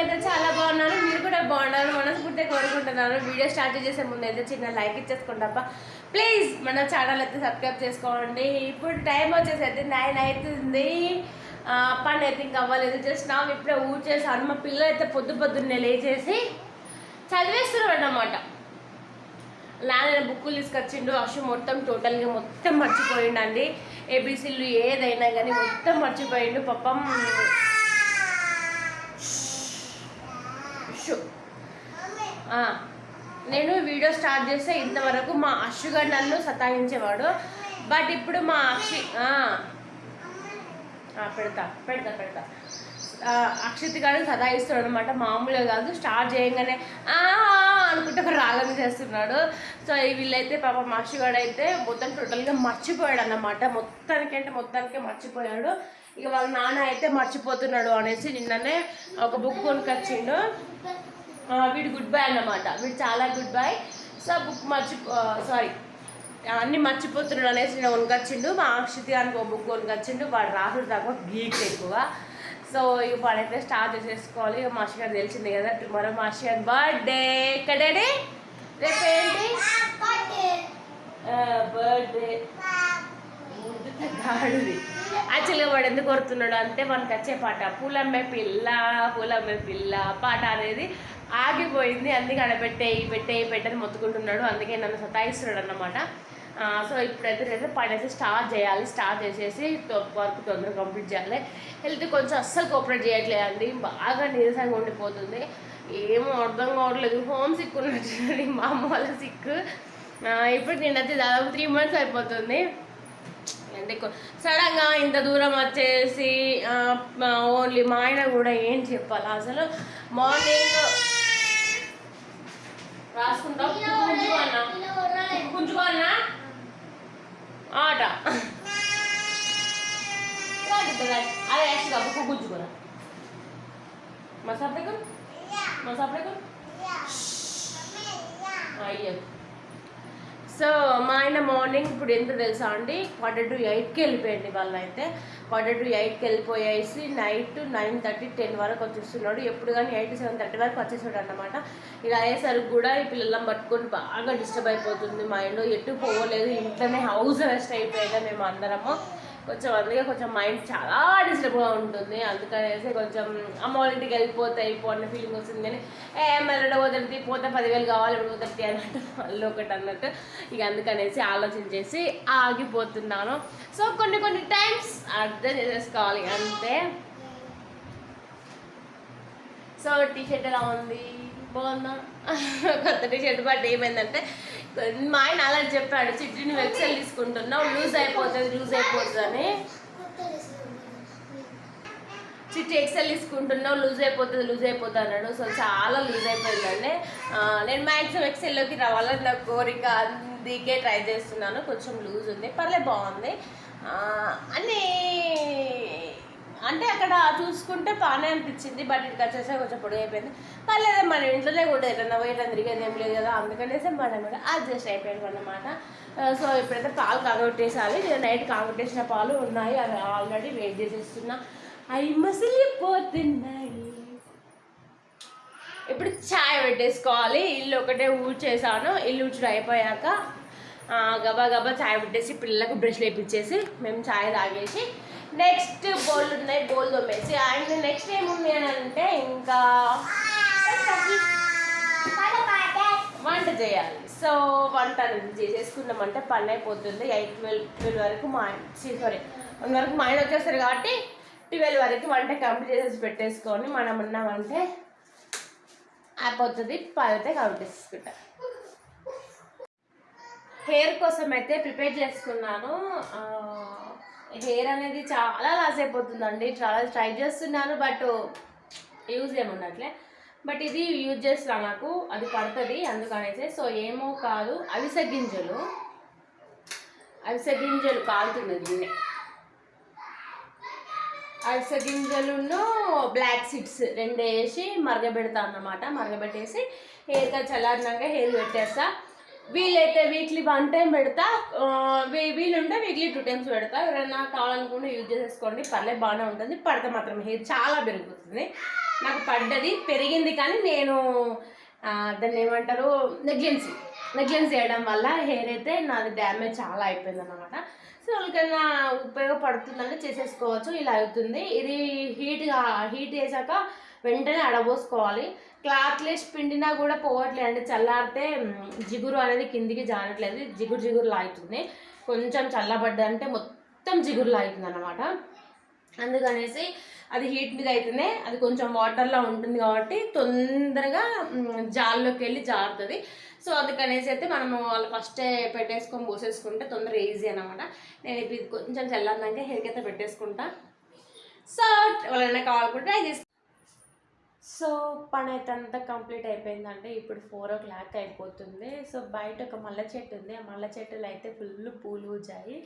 నేనైతే చాలా బాగున్నాను, మీరు కూడా బాగున్నారు మనస్ఫూర్తిగా కోరుకుంటున్నాను. వీడియో స్టార్ట్ చేసే ముందు అయితే చిన్న లైక్ ఇచ్చేసుకోండి ప్లీజ్. మన ఛానల్ అయితే సబ్స్క్రైబ్ చేసుకోండి. ఇప్పుడు టైం వచ్చేసి అయితే 9 అవుతుంది. పని అయితే ఇంకా అవ్వలేదు, జస్ట్ నా ఇప్పుడే ఊడ్చేసాను. మా పిల్లలు అయితే పొద్దున్నే లేచేసి చదివేస్తున్నారు అన్నమాట. నాన్న బుక్కులు తీసుకొచ్చిండు. అషు టోటల్గా మొత్తం మర్చిపోయిండండి. ఏబీసీలు ఏదైనా కానీ మొత్తం మర్చిపోయిండు పాపం. నేను వీడియో స్టార్ట్ చేస్తే ఇంతవరకు మా అషుగా నన్ను సతాయించేవాడు. బట్ ఇప్పుడు మా పెడతా అక్షిత్ గారిని సతాయిస్తున్నాడు అనమాట. మామూలుగా కాదు, స్టార్ట్ చేయగానే అనుకుంటే ఒక రాగం చేస్తున్నాడు. సో వీళ్ళైతే పాప అక్షుగాడు అయితే మొత్తం టోటల్గా మర్చిపోయాడు అన్నమాట. మొత్తానికే మర్చిపోయాడు. ఇక వాళ్ళ నాన్న అయితే మర్చిపోతున్నాడు అనేసి నిన్ననే ఒక బుక్ కొనుకొచ్చిండు. వీడు గుడ్ బాయ్ అన్నమాట, వీడు చాలా గుడ్ బాయ్. సో బుక్ అన్నీ మర్చిపోతున్నాడు అనేసి నేను కొనుకొచ్చిండు. మా అక్షిత్ గారికి ఒక బుక్ కొనుకొచ్చిండు. వాడు రాసుడు తక్కువ, గీక్ ఎక్కువ. సో ఇక వాడైతే స్టార్ట్ చేసేసుకోవాలి. ఇక మా అక్షి గారు తెలిసింది కదా, టుమారో మా అక్షి గారి బర్త్డే. ఎక్కడండి రేపు ఏంటి బర్త్డే? గాడిది. యాక్చువల్గా వాడు ఎందుకు కొడుతున్నాడు అంటే మనకు వచ్చే పాట పూలమ్మే పిల్ల పాట అనేది ఆగిపోయింది. అందుకే ఆడ పెట్టని మొత్తుకుంటున్నాడు. అందుకే నన్ను సతాయిస్తున్నాడు అన్నమాట. సో ఇప్పుడైతే పని అయితే స్టార్ట్ చేయాలి. స్టార్ట్ చేసేసి వర్క్ తొందరగా కంప్లీట్ చేయాలి. హెల్త్ కొంచెం అస్సలు కోఆపరేట్ చేయట్లేదండి, బాగా నీరసంగా ఉండిపోతుంది. ఏమో అర్థం కావట్లేదు. హోమ్ సిక్ ఉన్నట్టు మా అమ్మ వాళ్ళ సిక్. ఇప్పుడు నేనైతే దాదాపు 3 months అయిపోతుంది. అంటే సడన్గా ఇంత దూరం వచ్చేసి ఓన్లీ మా ఆయన కూడా ఏం చెప్పాలి అసలు. మార్నింగ్ రాసుకుంటాం గుంజుకోన్నా ఆట అదే యాక్చువల్గా బుక్ గుంజుకోరా మసాపడకు అయ్యో. సో మా ఆయన మార్నింగ్ ఇప్పుడు ఎంత తెలుసా అండి, 7:45కి వెళ్ళిపోయింది. వాళ్ళు అయితే 7:45కి వెళ్ళిపోయేసి నైట్ 9:30, 10 వరకు వచ్చేస్తున్నాడు. ఎప్పుడు కానీ 8, 7:30 వరకు వచ్చేసాడు అన్నమాట. ఇలా అయ్యేసరికి కూడా ఈ పిల్లలను పట్టుకొని బాగా డిస్టర్బ్ అయిపోతుంది. మైండ్ ఎటు పోవలేదు, ఇంట్లోనే హౌస్ అరెస్ట్ అయిపోయాక మేము అందరము. అందుకే కొంచెం మైండ్ చాలా డిస్టర్బ్గా ఉంటుంది. అందుకనేసి కొంచెం అమ్మ వాళ్ళ ఇంటికి వెళ్ళిపోతే అన్న ఫీలింగ్ వస్తుంది. కానీ మళ్ళీ వదిలితే పోతే 10,000 కావాలి, ఇప్పుడు వదిలితే అన్నట్టు మళ్ళీ ఒకటి అన్నట్టు. ఇక అందుకనేసి ఆలోచించేసి ఆగిపోతున్నాను. సో కొన్ని టైమ్స్ అర్థం చేసేసుకోవాలి అంతే. సో టీషర్ట్ ఎలా ఉంది, బాగుందా? కొత్త టీషర్ట్. బట్ ఏమైందంటే మా ఆయన అలా చెప్పాడు, చిట్టి నువ్వు ఎక్సెల్ తీసుకుంటున్నావు, లూజ్ అయిపోతుంది అని. చిట్టి ఎక్సెల్ తీసుకుంటున్నావు, లూజ్ అయిపోతుంది అన్నాడు. సో చాలా లూజ్ అయిపోయిందండి. నేను మ్యాక్సిమం ఎక్సెల్లోకి రావాలని నాకు కోరిక, అందుకే ట్రై చేస్తున్నాను. కొంచెం లూజ్ ఉంది, పర్లేదు బాగుంది అన్నీ. అంటే అక్కడ చూసుకుంటే బాగానే అనిపించింది, బట్ ఇక్కడికి వచ్చేసే కొంచెం పొడుగు అయిపోయింది. పర్లేదు, మన ఇంట్లోనే కూడా ఏదన్నా తిరిగేది ఏం లేదు కదా, అందుకనేసి మనం కూడా అడ్జస్ట్ అయిపోయాడు అన్నమాట. సో ఇప్పుడైతే పాలు కాగొట్టేసాలి. నేను నైట్ కాగొట్టేసిన పాలు ఉన్నాయి, అవి ఆల్రెడీ వెయిట్ చేసేస్తున్నా. అవి మసిలిపోతున్నాయి. ఇప్పుడు ఛాయ్ పెట్టేసుకోవాలి. ఇల్లు ఒకటే ఊడ్చేసాను. ఇల్లు ఊడ్చుడు అయిపోయాక గబా ఛాయ్ పెట్టేసి పిల్లలకు బ్రష్ వేయించేసి మేము ఛాయ్ తాగేసి నెక్స్ట్ బౌల్ ఉన్నాయి, బౌల్ తోమేసి అండ్ నెక్స్ట్ ఏముంది అని అంటే ఇంకా వంట చేయాలి. సో వంట చేసేసుకున్నామంటే పని అయిపోతుంది. 8, 12 వరకు 1 వరకు మా ఆయన వచ్చేస్తారు కాబట్టి 12 వరకు వంట కంప్లీట్ చేసేసి పెట్టేసుకొని మనం ఉన్నామంటే అయిపోతుంది. 10 అయితే కంప్లీట్ చేసుకుంటా. హెయిర్ కోసం అయితే ప్రిపేర్ చేసుకున్నాను. హెయిర్ అనేది చాలా లాస్ అయిపోతుందండి. చాలా ట్రై చేస్తున్నాను, బట్ యూజ్ ఏమున్నట్లే. బట్ ఇది యూజ్ చేస్తున్నా, నాకు అది పడుతుంది అందుకనేసి. సో ఏమో కాదు, అవిసె గింజలు కాలుతుంది దీన్ని. అవిసె గింజలును బ్లాక్ సీడ్స్ 2 వేసి మరగబెడతా అన్నమాట. మరగబెట్టేసి హెయిర్గా చల్లారినాక హెయిర్ పెట్టేస్తా. వీలైతే వీక్లీ 1 టైం పెడతా, వీలుంటే వీక్లీ 2 టైమ్స్ పెడతా. ఎవరైనా కావాలనుకుంటే యూజ్ చేసేసుకోండి, పర్లేదు బాగానే ఉంటుంది. పడితే మాత్రం హెయిర్ చాలా పెరుగుతుంది. నాకు పడ్డది పెరిగింది, కానీ నేను దాన్ని ఏమంటారు నెగ్లెన్స్ చేయడం వల్ల హెయిర్ అయితే నాది డ్యామేజ్ చాలా అయిపోయింది అనమాట. సో వాళ్ళకైనా ఉపయోగపడుతుందంటే చేసేసుకోవచ్చు. ఇలా అవుతుంది. ఇది హీట్ చేశాక వెంటనే అడబోసుకోవాలి. క్లాత్లెస్ పిండినా కూడా పోవట్లేదు అండి. చల్లారితే జిగురు అనేది కిందికి జారట్లేదు, జిగురు లాగుతుంది. కొంచెం చల్లబడ్డంటే మొత్తం జిగురు లాగుతుంది అనమాట. అందుకనేసి అది హీట్ మీద అయితేనే అది కొంచెం వాటర్లో ఉంటుంది కాబట్టి తొందరగా జాల్లోకి వెళ్ళి జారుతుంది. సో అందుకనేసి అయితే మనము వాళ్ళు ఫస్టే పెట్టేసుకొని పోసేసుకుంటే తొందరగా ఈజీ అనమాట. నేను ఇది కొంచెం చల్లారినాక హెయిర్కి అయితే పెట్టేసుకుంటా. సో వాళ్ళైనా కావాలనుకుంటే అది సో పని అయితే అంతా కంప్లీట్ అయిపోయిందంటే ఇప్పుడు 4 o'clock అయిపోతుంది. సో బయట ఒక మల్లె చెట్టు ఉంది. ఆ మల్లె చెట్టులో అయితే ఫుల్ పూలు వచ్చాయి.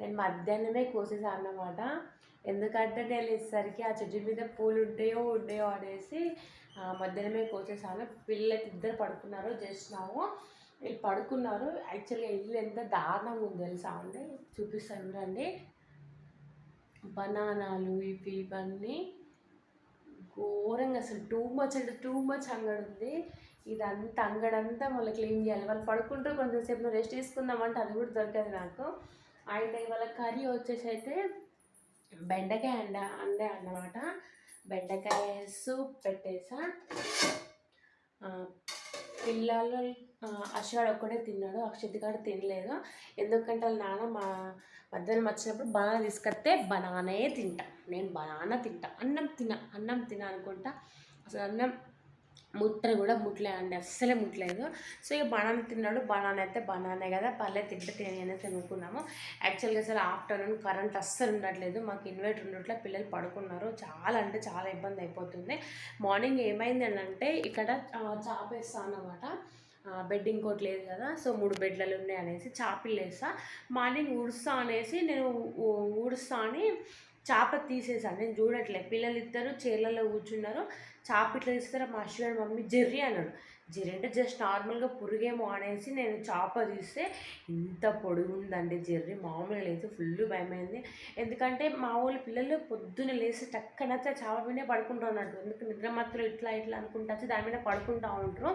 నేను మధ్యాహ్నమే కోసేసాను అన్నమాట. ఎందుకంటే నేను ఇసరికి ఆ చెట్టు మీద పూలు ఉంటాయో అనేసి మధ్యాహ్నమే కోసేసాను. పిల్లలైతే ఇద్దరు పడుకున్నారు. జస్ట్ నావు వీళ్ళు పడుకున్నారు. యాక్చువల్గా ఇల్లు ఎంత దారుణంగా ఉంది తెలుసా అండి, చూపిస్తాను రండి. బనానాలు ఇవన్నీ ఘోరంగా అసలు టూ మచ్ అంగడి ఉంది. ఇదంతా అంగడంతా మళ్ళీ క్లీన్ చేయాలి. వాళ్ళు పడుకుంటూ కొంచెంసేపు రెస్ట్ తీసుకుందామంటే అది కూడా దొరకదు నాకు. అండ్ ఇవాళ కర్రీ వచ్చేసి అయితే బెండకాయ అండే అన్నమాట. బెండకాయ సూప్ పెట్టేసా. పిల్లలు అక్షరాడు ఒక్కడే తిన్నాడు, అక్షిత్ గారు తినలేదు. ఎందుకంటే వాళ్ళ నాన్న మధ్యాహ్నం వచ్చినప్పుడు బనానా తీసుకొస్తే బనానే తింటా, నేను బనానా తింటా, అన్నం తిన అనుకుంటా. అసలు అన్నం కూడా ముట్టలేదండి, అస్సలే ముట్టలేదు. సో ఇక బనానా తిన్నాడు. బనానా అయితే బనానే కదా, పర్లేదు తింటే అనేసి అనుకున్నాము. యాక్చువల్గా అసలు ఆఫ్టర్నూన్ కరెంట్ అస్సలు ఉండట్లేదు, మాకు ఇన్వర్టర్ ఉండట్లే, పిల్లలు పడుకున్నారు. చాలా అంటే చాలా ఇబ్బంది అయిపోతుంది. మార్నింగ్ ఏమైంది అంటే ఇక్కడ చాపేస్తాను అన్నమాట. బెడ్ ఇంకోటి లేదు కదా, సో 3 బెడ్లు ఉన్నాయి అనేసి చాపలు వేస్తా. మార్నింగ్ ఊడుస్తా అనేసి నేను ఊడుస్తా అని చాప తీసేసాను. నేను చూడట్లేదు, పిల్లలు ఇద్దరు చీరలలో కూర్చున్నారు. చాప ఇట్లా తీస్తారా మా అశ్వని మమ్మీ జెర్రీ అన్నాడు. జెర్రీ అంటే జస్ట్ నార్మల్గా పురుగేమో అనేసి నేను చాప తీస్తే ఇంత పొడుగు ఉందండి జెర్రీ, మామూలుగా లేదు. ఫుల్ భయమైంది. ఎందుకంటే మా ఊళ్ళో పిల్లలు పొద్దున్న లేసి టక్కనైతే చాప మీదే పడుకుంటూ ఉన్నట్టు. ఎందుకు నిద్ర మాత్రం ఇట్లా అనుకుంటా వచ్చి దాని మీద పడుకుంటూ ఉంటారు.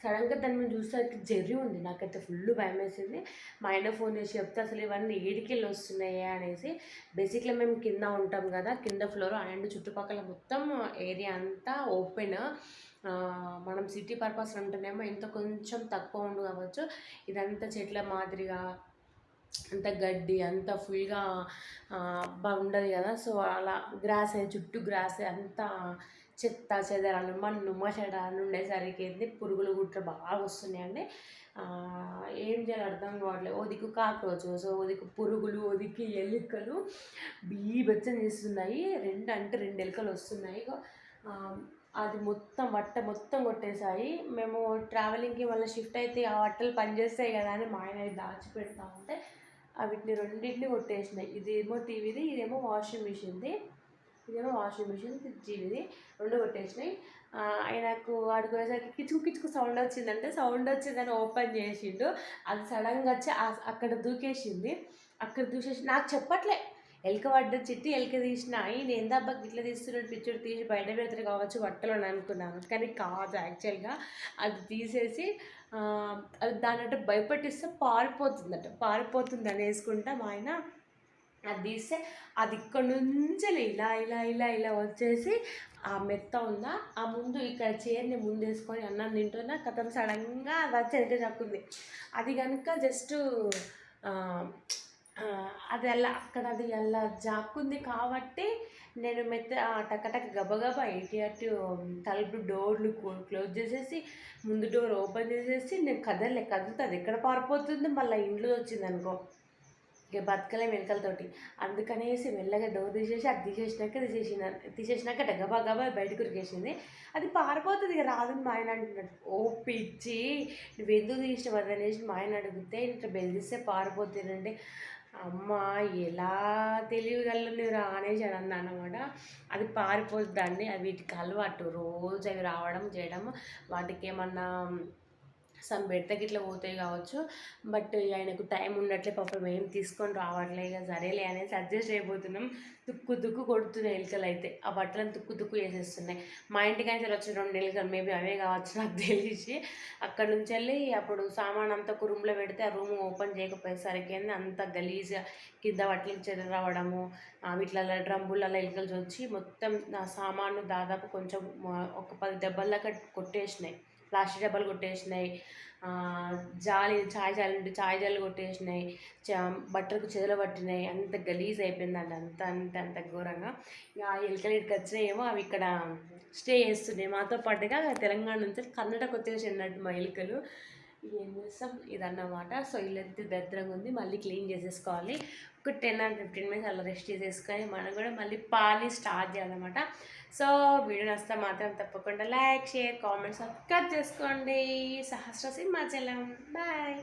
సడన్గా దాని మీద చూస్తే జెర్రీ ఉంది. నాకైతే ఫుల్ భయం వేసింది. మా ఆయన ఫోన్ చేసి చెప్తే అసలు ఇవన్నీ ఏడికెళ్ళి వస్తున్నాయి అనేసి. బేసిక్గా మేము కింద ఉంటాం కదా, కింద ఫ్లోర్ అండ్ చుట్టుపక్కల మొత్తం ఏరియా అంతా ఓపెన్. మనం సిటీ పర్పస్ ఉంటేనేమో ఇంత కొంచెం తక్కువ ఉండు కావచ్చు. ఇదంతా చెట్ల మాదిరిగా అంత గడ్డి అంత ఫుల్గా ఉండదు కదా. సో అలా గ్రాస్ చుట్టూ గ్రాస్ అంతా చెత్త చెదరాలు మన్ను మసడాలు ఉండేసరికి ఏంటి పురుగులు గుట్ర బాగా వస్తున్నాయండి. ఏం చేయాలి అర్థం కావట్లేదు. ఓదికు కాక్రోచెస్, ఓదికు పురుగులు, ఓదికి ఎలుకలు బీభత్సం చేస్తున్నాయి. 2 ఎలుకలు వస్తున్నాయి. అది మొత్తం కొట్టేశాయి. మేము ట్రావెలింగ్కి మళ్ళీ షిఫ్ట్ అయితే ఆ బట్టలు పనిచేస్తాయి కదా అని మా ఆయన దాచిపెడతా ఉంటే వీటిని 2 కొట్టేసినాయి. ఇదేమో టీవీది, ఇదేమో వాషింగ్ మిషన్ది. ఫ్రిడ్జిది 2 కొట్టేసినాయి. ఆయనకు ఆడుకునేసరికి కిచుకు సౌండ్ వచ్చిందని ఓపెన్ చేసిండు. అది సడన్గా వచ్చి అక్కడ దూకేసింది. నాకు చెప్పట్లే, ఎలుక పడ్డ చిట్టి ఎలుక తీసిన. నేను దెబ్బకి ఇట్లా తీస్తున్నాడు, పిచ్చుడు తీసి బయట పెడతారు కావచ్చు బట్టలు అని అనుకున్నాను. కానీ కాదు, యాక్చువల్గా అది తీసేసి అది దాని అంటే భయపెట్టిస్తే పారిపోతుంది అని వేసుకుంటా మా ఆయన అది తీస్తే అది ఇక్కడ నుంచి ఇలా వచ్చేసి ఆ మెత్త ఉందా ఆ ముందు ఇక్కడ చైర్ని ముందు వేసుకొని అన్నం తింటున్నా కథం సడన్గా అది వచ్చి వెనక చక్కుంది. అది కనుక జస్ట్ అది అలా జాక్కుంది కాబట్టి నేను టక్కటక్క గబగబా అటు తలుపు డోర్లు క్లోజ్ చేసేసి ముందు డోర్ ఓపెన్ చేసేసి నేను కదులుతుంది. ఎక్కడ పారిపోతుంది, మళ్ళీ ఇంట్లో వచ్చింది అనుకో ఇక బతకలే వెనకలతోటి. అందుకనేసి మెల్లగా డోర్ తీసేసి అది తీసేసినాక గబా బయటకు ఉరికేసింది. అది పారిపోతుంది ఇక రాదని మా ఆయన అంటున్నాడు. ఓ పిచ్చి నువ్వు ఎందుకు తీసినావు అది అనేసి మా ఆయన అడిగితే ఇట్లా బెదిరిస్తే పారిపోతుందంటే అమ్మ ఎలా తెలియగల నువ్వు అనేసి అని అన్నాను అనమాట. అది పారిపోతుందండి, అది వీటికి అలవాటు రోజు అవి రావడం చేయడం. వాటికి ఏమన్నా సమ్ బెడతకి ఇట్లా పోతాయి కావచ్చు. బట్ ఆయనకు టైం ఉండట్లే, పాపం ఏం తీసుకొని రావట్లే. ఇక సరేలే అనేసి అడ్జస్ట్ అయిపోతున్నాం. తుక్కు కొడుతున్నాయి ఎలుకలు అయితే, ఆ బట్టలను తుక్కు చేసేస్తున్నాయి. మా ఇంటికి నుంచి వచ్చిన 2 ఎలుకలు, మేబీ అవే కావచ్చు నాకు తెలిసి. అక్కడ నుంచి వెళ్ళి అప్పుడు సామాన్ అంతా ఒక రూమ్లో పెడితే ఆ రూమ్ ఓపెన్ చేయకపోయేసరికి అంత గలీజ్గా కింద బట్టలు చెదర రావడము, వీటిలలో డ్రమ్ములలో ఎలుకలు వచ్చి మొత్తం నా సామాను దాదాపు కొంచెం ఒక 10 డబ్బాల దాకా కొట్టేసినాయి. ప్లాస్టిక్ డబ్బాలు కొట్టేసినాయి, చాయ్ జాలి ఉంటే చాయ్ జాలు కొట్టేసినాయి, బట్టలకు చెదలు పట్టినాయి. అంత గలీజ్ అయిపోయిందండి, అంత ఘోరంగా. ఇక ఆ ఎలుకలు ఇక్కడికి వచ్చినాయేమో అవి ఇక్కడ స్టే చేస్తున్నాయి మాతో పాటుగా. తెలంగాణ నుంచి కర్ణాటక వచ్చేసి అన్నట్టు మా ఎలుకలు. ఏం చేస్తాం, ఇదన్నమాట. సో ఇల్లంతా దరిద్రంగా ఉంది, మళ్ళీ క్లీన్ చేసేసుకోవాలి. ఒక 10 or 15 minutes అలా రెస్ట్ చేసేసుకొని మనం కూడా మళ్ళీ పాని స్టార్ట్ చేయాలన్నమాట. సో వీడియో నచ్చితే మాత్రం తప్పకుండా లైక్, షేర్, కామెంట్, సబ్స్క్రైబ్ చేసుకోండి. సహస్ర సింహాచలం. బాయ్.